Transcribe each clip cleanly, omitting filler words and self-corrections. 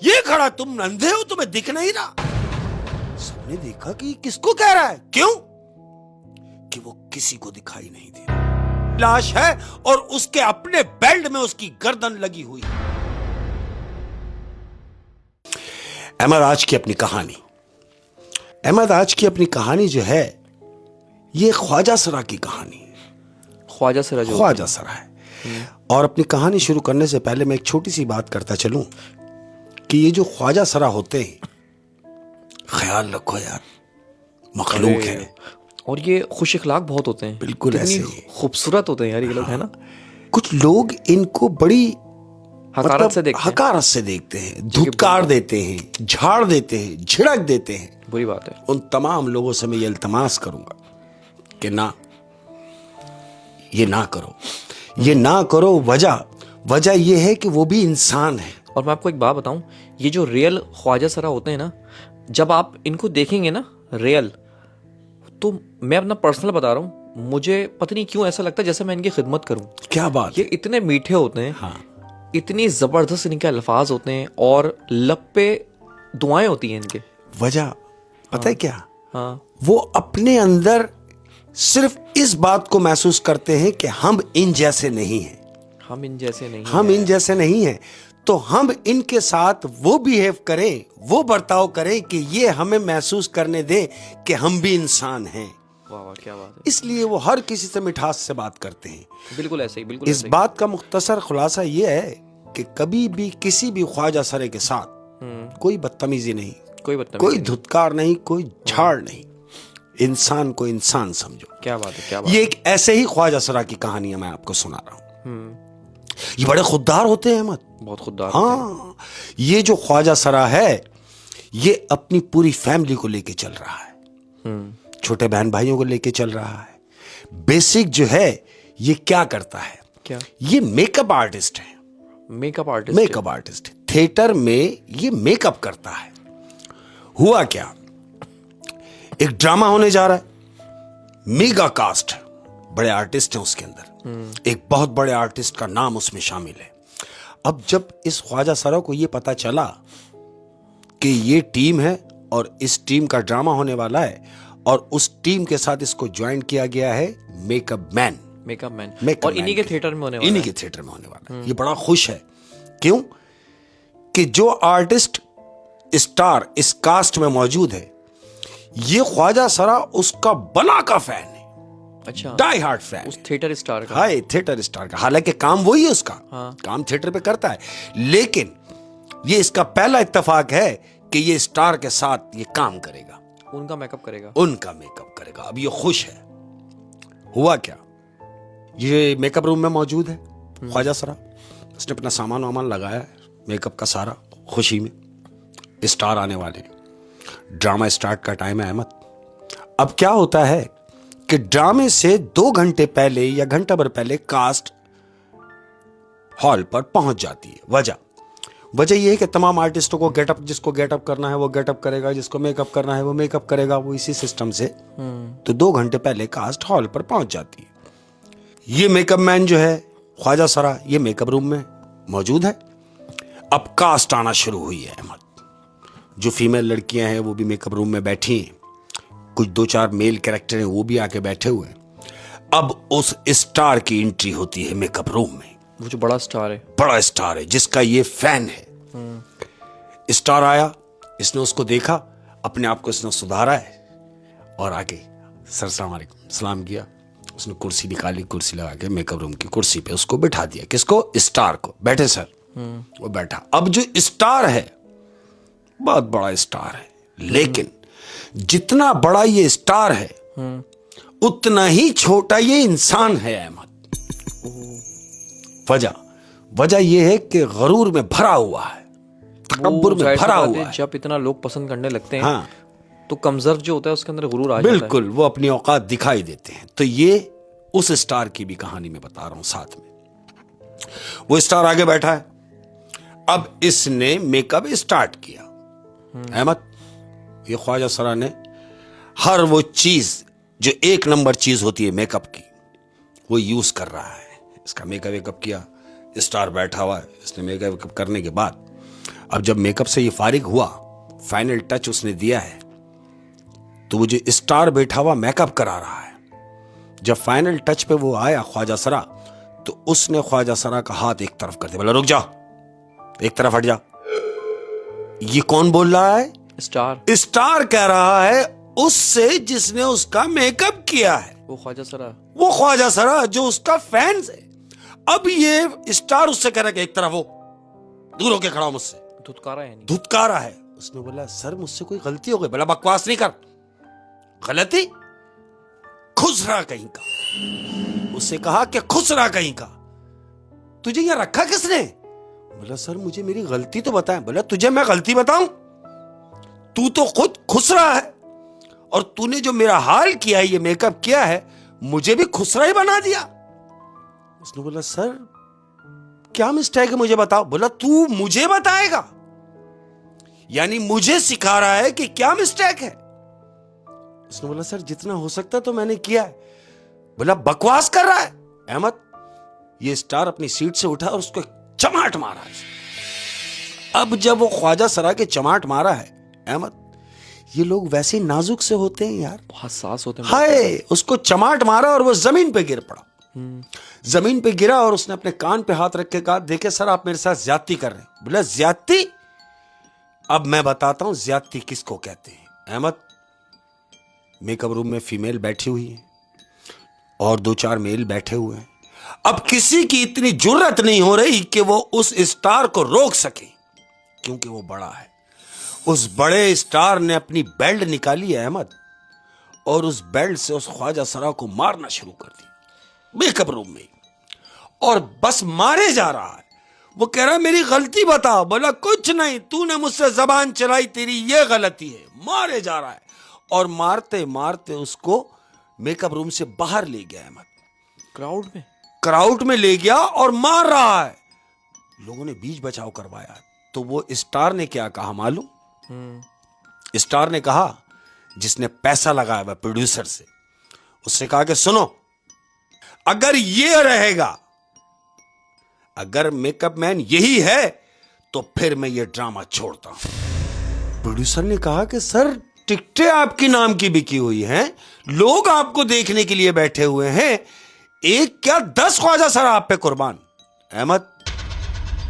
ये खड़ा, तुम अंधे हो, तुम्हें दिख नहीं रहा? सबने देखा कि किसको कह रहा है। क्यों? कि वो किसी को दिखाई नहीं दे रहा। लाश है और उसके अपने बेल्ट में उसकी गर्दन लगी हुई है। अहमद आज की अपनी कहानी, अहमद आज की अपनी कहानी जो है, ये ख्वाजा सरा की कहानी है। ख्वाजा सरा जो ख्वाजा सरा है। और अपनी कहानी शुरू करने से पहले मैं एक छोटी सी बात करता चलूं कि ये जो ख्वाजा सरा होते हैं, ख्याल रखो यार, मखलूक है। और ये खुश इखलाक बहुत होते हैं। बिल्कुल कितनी ऐसे ही। खूबसूरत होते हैं यार ये लोग, है ना। कुछ लोग इनको बड़ी हकारत से देखते हैं। हकारत से देखते हैं, धुतकार देते हैं, झाड़ देते हैं, झिड़क देते हैं। बुरी बात है। उन तमाम लोगों से मैं ये इल्तमास करूंगा कि ना, ये ना करो, ये ना करो। वजह ये है कि वो भी इंसान है। और मैं आपको एक बात बताऊं, ये जो रियल ख्वाजा सरा होते हैं ना, जब आप इनको देखेंगे ना रियल, तो मैं अपना पर्सनल बता रहा हूं, मुझे पता नहीं क्यों ऐसा लगता है जैसे मैं इनकी खिदमत करूं। क्या बात ये है? इतने मीठे होते हैं, हाँ। इतनी जबरदस्त इनके अल्फाज होते हैं और लब पे दुआएं होती हैं इनके। वजह पता है क्या? हाँ, वो अपने अंदर सिर्फ इस बात को महसूस करते हैं कि हम इन जैसे नहीं हैं, हम इन जैसे नहीं हम इन जैसे नहीं हैं, तो हम इनके साथ वो बिहेव करें, वो बर्ताव करें कि ये हमें महसूस करने दें कि हम भी इंसान हैं। वाह वाह, क्या बात है। इसलिए वो हर किसी से मिठास से बात करते हैं। बिल्कुल ऐसे ही, बिल्कुल इस ऐसे ही। बात का मुख्तसर खुलासा ये है कि कभी भी किसी भी ख्वाजा सरे के साथ कोई बदतमीजी नहीं, कोई बदतमीजी कोई नहीं। धुतकार नहीं, कोई झाड़ नहीं। इंसान को इंसान समझो। क्या बात है, क्या बात ये एक ऐसे ही ख्वाजा सरा की कहानी है, मैं आपको सुना रहा हूं। ये बड़े खुददार होते हैं अहमद। बहुत खुददार होते हैं। हाँ, ये जो ख्वाजा सरा है, ये अपनी पूरी फैमिली को लेके चल रहा है, छोटे बहन भाइयों को लेके चल रहा है। बेसिक जो है, ये क्या करता है? क्या? ये मेकअप आर्टिस्ट है। Makeup artist. Makeup artist theatre में ये मेकअप करता है। हुआ क्या, एक ड्रामा होने जा रहा है, मेगा कास्ट, बड़े आर्टिस्ट हैं उसके अंदर, एक बहुत बड़े आर्टिस्ट का नाम उसमें शामिल है। अब जब इस ख्वाजा सरा को ये पता चला कि ये टीम है और इस टीम का ड्रामा होने वाला है और उस टीम के साथ इसको ज्वाइन किया गया है makeup man, makeup man, makeup और इन्हीं के मैन थिएटर में होने वाला इन्हीं है। के थिएटर में होने वाला है। ये बड़ा खुश है। क्यों? कि जो आर्टिस्ट स्टार इस कास्ट में मौजूद है, ये ख्वाजा सरा उसका बला का फैन है, अच्छा, डाई हार्ट फैन, उस थिएटर स्टार का। हाय थिएटर स्टार का। हालांकि काम वही है उसका, हाँ। काम थिएटर पे करता है, लेकिन ये इसका पहला इत्तेफाक है कि ये स्टार के साथ ये काम करेगा, उनका मेकअप करेगा, उनका मेकअप करेगा। अब ये खुश है। हुआ क्या, ये मेकअप रूम में मौजूद है ख्वाजा सरा, उसने अपना सामान वामान लगाया है, मेकअप का सारा, खुशी में। स्टार आने वाले, ड्रामा स्टार्ट का टाइम है अहमद। अब क्या होता है कि ड्रामे से 2 घंटे पहले या घंटा भर पहले कास्ट हॉल पर पहुंच जाती है। वजह यह है कि तमाम आर्टिस्टों को गेटअप, जिसको गेटअप करना है वो गेटअप करेगा, जिसको मेकअप करना है वो मेकअप करेगा, वो इसी सिस्टम से। तो 2 घंटे पहले कास्ट हॉल पर पहुंच जाती है। ये मेकअप मैन जो है ख्वाजा सरा, ये मेकअप रूम में मौजूद है। अब कास्ट आना शुरू हुई है अहमद। जो फीमेल लड़कियां हैं वो भी मेकअप रूम में बैठी हैं, कुछ 2-4 मेल कैरेक्टर हैं वो भी आके बैठे हुए हैं। अब उस स्टार की एंट्री होती है मेकअप रूम में। वो जो बड़ा स्टार है, बड़ा स्टार है जिसका ये फैन है। स्टार आया, इसने उसको देखा, अपने आप को इसने सुधारा है और आके सर सलाम अलैकुम सलाम किया। उसने कुर्सी निकाली, कुर्सी लगा के मेकअप रूम की कुर्सी पे उसको बैठा दिया। किसको? स्टार को। बैठे सर। वो बैठा। अब जो स्टार है बहुत बड़ा स्टार है, लेकिन जितना बड़ा ये स्टार है उतना ही छोटा ये इंसान है अहमद। वजह यह है कि गरूर में भरा हुआ है, तकब्बुर में भरा हुआ है। जब इतना लोग पसंद करने लगते हैं, हाँ, तो कमजोर जो होता है उसके अंदर गुरूर आ जाता है। बिल्कुल, वो अपनी औकात दिखाई देते हैं। तो ये उस स्टार की भी कहानी में बता रहा हूं साथ में। वो स्टार आगे बैठा है। अब इसने मेकअप स्टार्ट किया अहमद। ये ख्वाजा सरा ने हर वो चीज जो 1 नंबर चीज होती है मेकअप की, वो यूज कर रहा है। इसका मेकअप वेकअप किया, स्टार बैठा हुआ है। इसने मेकअप वेकअप करने के बाद अब जब मेकअप से ये फारिग हुआ, फाइनल टच उसने दिया है, तो वो जो स्टार बैठा हुआ मेकअप करा रहा है, जब फाइनल टच पे वो आया ख्वाजा सरा, तो उसने ख्वाजा सरा का हाथ एक तरफ कर दिया, बोला रुक जा, एक तरफ हट जा। ये कौन बोल रहा है? स्टार। स्टार कह रहा है उससे जिसने उसका मेकअप किया है, वो ख्वाजा सरा। वो ख्वाजा सरा जो उसका फैंस है। अब ये स्टार उससे कह रहा है कि एक तरफ हो, दूर होके खड़ा हो मुझसे, धुतकारा है नहीं। धुतकारा है। उसने बोला सर मुझसे कोई गलती हो गई। बोला बकवास नहीं कर, गलती खुसरा कहीं का। उससे कहा कि खुसरा कहीं का, तुझे यहां रखा किसने? बोला सर मुझे मेरी गलती तो बताएं। बोला तुझे मैं गलती बताऊं? तू तो खुद खुसरा है, और तूने जो मेरा हाल किया है, ये मेकअप किया है, मुझे भी खुसरा ही बना दिया। उसने बोला सर क्या मिस्टेक है मुझे बताओ। बोला तू मुझे बताएगा, यानी मुझे सिखा रहा है कि क्या मिस्टेक है। उसने बोला सर जितना हो सकता तो मैंने किया है। बोला बकवास कर रहा है अहमद। ये स्टार अपनी सीट से उठा और उसको चमाट मारा। अब जब वो ख्वाजा सरा के चमाट मारा है अहमद, ये लोग वैसे नाजुक से होते हैं यार, हसास होते हैं। हाय, उसको चमाट मारा और वो जमीन पे गिर पड़ा। जमीन पे गिरा और उसने अपने कान पे हाथ रख के कहा देखे सर आप मेरे साथ ज्यादती कर रहे हैं। बोला ज्यादती? अब मैं बताता हूं ज्यादती किसको कहते हैं अहमद। मेकअप रूम में फीमेल बैठी हुई है और 2-4 मेल बैठे हुए हैं। अब किसी की इतनी जुर्रत नहीं हो रही कि वो उस स्टार को रोक सके, क्योंकि वो बड़ा है। उस बड़े स्टार ने अपनी बेल्ट निकाली है अहमद, और उस बेल्ट से उस ख्वाजा सरा को मारना शुरू कर दिया मेकअप रूम में, और बस मारे जा रहा है। वो कह रहा मेरी गलती बता। बोला कुछ नहीं, तूने मुझसे जबान चलाई, तेरी ये गलती है। मारे जा रहा है, और मारते मारते उसको मेकअप रूम से बाहर ले गया अहमद, क्राउड में ले गया और मार रहा है। लोगों ने बीच बचाव करवाया। तो वो स्टार ने क्या कहा मालूम? स्टार ने कहा, जिसने पैसा लगाया हुआ प्रोड्यूसर से, उससे कहा कि सुनो, अगर ये रहेगा, अगर मेकअप मैन यही है, तो फिर मैं ये ड्रामा छोड़ता हूं। प्रोड्यूसर ने कहा कि सर टिकटें आपके नाम की बिकी हुई हैं, लोग आपको देखने के लिए बैठे हुए हैं, एक क्या 10 ख्वाजा सरा आप पे कुर्बान। अहमद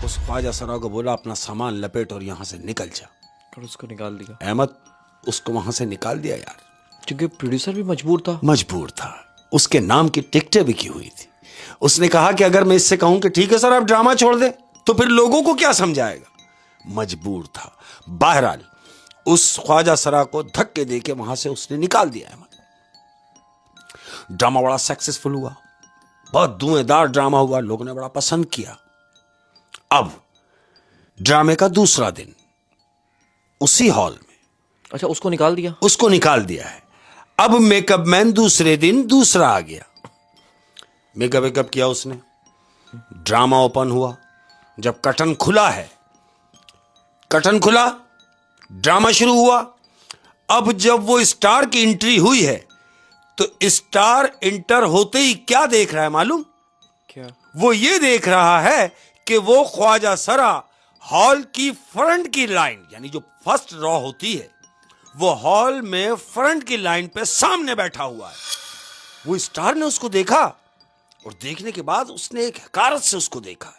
उस ख्वाजा सरा को बोला अपना सामान लपेट और यहां से निकल जा, और उसको निकाल दिया। अहमद उसको वहां से निकाल दिया यार, क्योंकि प्रोड्यूसर भी मजबूर था। उसके नाम की टिकटें बिकी हुई थी। उसने कहा कि अगर मैं इससे कहूं कि ठीक है सर आप ड्रामा छोड़ दें, तो फिर लोगों को क्या समझाएगा। मजबूर था। बहरहाल उस ख्वाजा सरा को धक्के देके वहां से उसने निकाल दिया अहमद। ड्रामा बड़ा सक्सेसफुल हुआ, बहुत धुएंधार ड्रामा हुआ, लोगों ने बड़ा पसंद किया। अब ड्रामे का दूसरा दिन उसी हॉल में, अच्छा उसको निकाल दिया है। अब मेकअप मैन दूसरे दिन दूसरा आ गया, मेकअप किया उसने, ड्रामा ओपन हुआ। जब कर्टन खुला, ड्रामा शुरू हुआ। अब जब वो स्टार की एंट्री हुई है, तो स्टार इंटर होते ही क्या देख रहा है मालूम? क्या? वो ये देख रहा है कि वो ख्वाजा सरा हॉल की फ्रंट की लाइन, यानी जो फर्स्ट रॉ होती है, वो हॉल में फ्रंट की लाइन पे सामने बैठा हुआ है। वो स्टार ने उसको देखा, और देखने के बाद उसने एक हकारत से उसको देखा,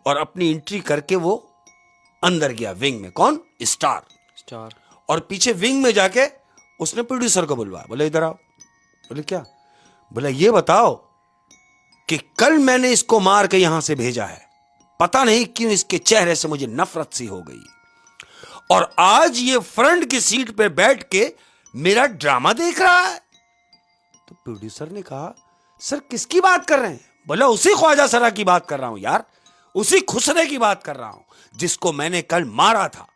और अपनी एंट्री करके वो अंदर गया विंग में। कौन? स्टार। और पीछे विंग में जाके उसने प्रोड्यूसर को बुलवाया। बोले इधर आओ। बोले क्या? बोला ये बताओ कि कल मैंने इसको मार के यहां से भेजा है, पता नहीं क्यों इसके चेहरे से मुझे नफरत सी हो गई, और आज ये फ्रंट की सीट पे बैठ के मेरा ड्रामा देख रहा है। तो प्रोड्यूसर ने कहा सर किसकी बात कर रहे हैं? बोला उसी ख्वाजा सरा की बात कर रहा हूं यार, उसी खुसरे की बात कर रहा हूं जिसको मैंने कल मारा था।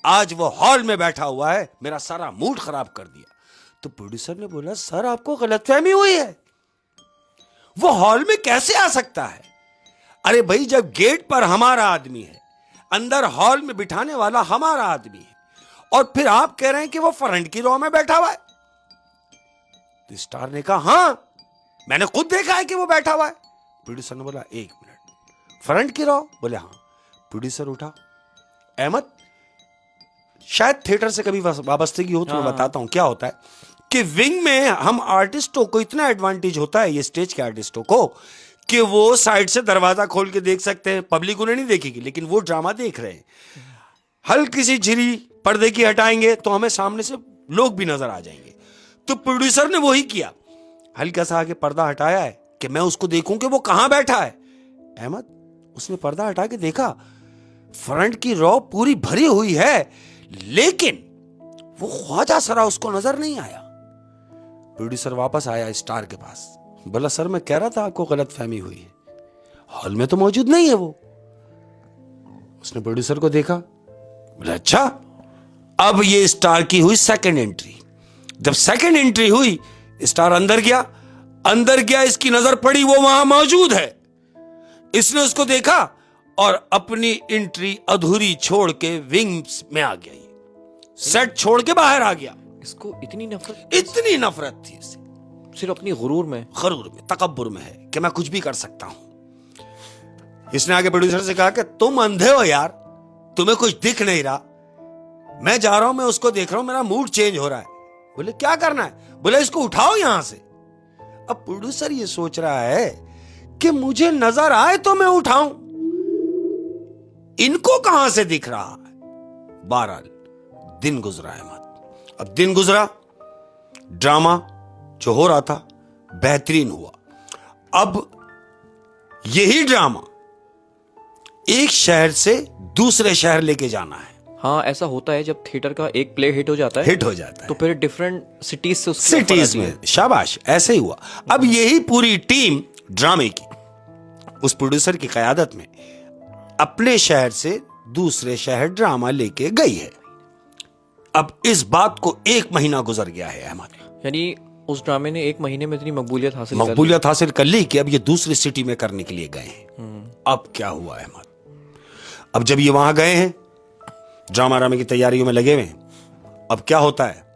आज वो हॉल में बैठा हुआ है, मेरा सारा मूड खराब कर दिया। तो प्रोड्यूसर ने बोला सर आपको गलतफहमी हुई है, वो हॉल में कैसे आ सकता है? अरे भाई जब गेट पर हमारा आदमी है, अंदर हॉल में बिठाने वाला हमारा आदमी है, और फिर आप कह रहे हैं कि वो फ्रंट की रो में बैठा हुआ है। तो स्टार ने कहा हां मैंने खुद देखा है कि वो बैठा हुआ है। प्रोड्यूसर ने बोला एक मिनट, फ्रंट की रो? बोले हां। प्रोड्यूसर उठा, अहमद, शायद थिएटर से कभी वाबस्तगी हो तो मैं बताता हूं क्या होता है कि विंग में हम आर्टिस्टों को इतना एडवांटेज होता है, ये स्टेज के आर्टिस्टों को, कि वो साइड से दरवाजा खोल के देख सकते हैं, पब्लिक उन्हें नहीं देखेगी लेकिन वो ड्रामा देख रहे हैं। हल्की सी झिरी पर्दे की हटाएंगे तो हमें सामने से लोग भी नजर आ जाएंगे। तो प्रोड्यूसर ने वही किया, हल्का सा आगे पर्दा हटाया है कि मैं उसको देखूं कि वो कहां बैठा है। अहमद, उसने पर्दा हटा के देखा, फ्रंट की रॉ पूरी भरी हुई है लेकिन वो ख्वाजा सरा उसको नजर नहीं आया। प्रोड्यूसर वापस आया स्टार के पास, बोला सर मैं कह रहा था आपको गलतफहमी हुई है, हॉल में तो मौजूद नहीं है वो। उसने प्रोड्यूसर को देखा, बोला अच्छा। अब ये स्टार की हुई सेकंड एंट्री। जब सेकंड एंट्री हुई, स्टार अंदर गया, इसकी नजर पड़ी वो वहां मौजूद है। इसने उसको देखा और अपनी एंट्री अधूरी छोड़ के विंग्स में आ गया, सेट छोड़ के बाहर आ गया। इसको इतनी नफरत थी इसे, सिर्फ अपनी गुरूर में, तकब्बुर में है कि मैं कुछ भी कर सकता हूं। इसने आगे प्रोड्यूसर से कहा कि तुम अंधे हो यार, तुम्हें कुछ दिख नहीं रहा, मैं जा रहा हूं, मैं उसको देख रहा हूं, मेरा मूड चेंज हो रहा है। बोले क्या करना है? बोले इसको उठाओ यहां से। अब प्रोड्यूसर ये सोच रहा है कि मुझे नजर आए तो मैं उठाऊं, इनको कहां से दिख रहा है। बहरहाल दिन गुजरा अहमद। अब दिन गुजरा, ड्रामा जो हो रहा था बेहतरीन हुआ। अब यही ड्रामा एक शहर से दूसरे शहर लेके जाना है। हाँ, ऐसा होता है जब थिएटर का एक प्ले हिट हो जाता है तो फिर डिफरेंट सिटीज से उसकी ऑफर सिटीज आती में, है। शाबाश, ऐसे ही हुआ। अब यही पूरी टीम ड्रामे की उस प्रोड्यूसर की कयादत में अपने शहर से दूसरे शहर ड्रामा लेके गई है। अब इस बात को 1 महीना गुजर गया है अहमद। यानी उस ड्रामे ने 1 महीने में इतनी मकबूलियत हासिल कर ली कि अब ये दूसरी सिटी में करने के लिए गए हैं। अब क्या हुआ अहमद? अब जब ये वहां गए हैं, ड्रामा की तैयारियों में लगे हुए हैं, अब क्या होता है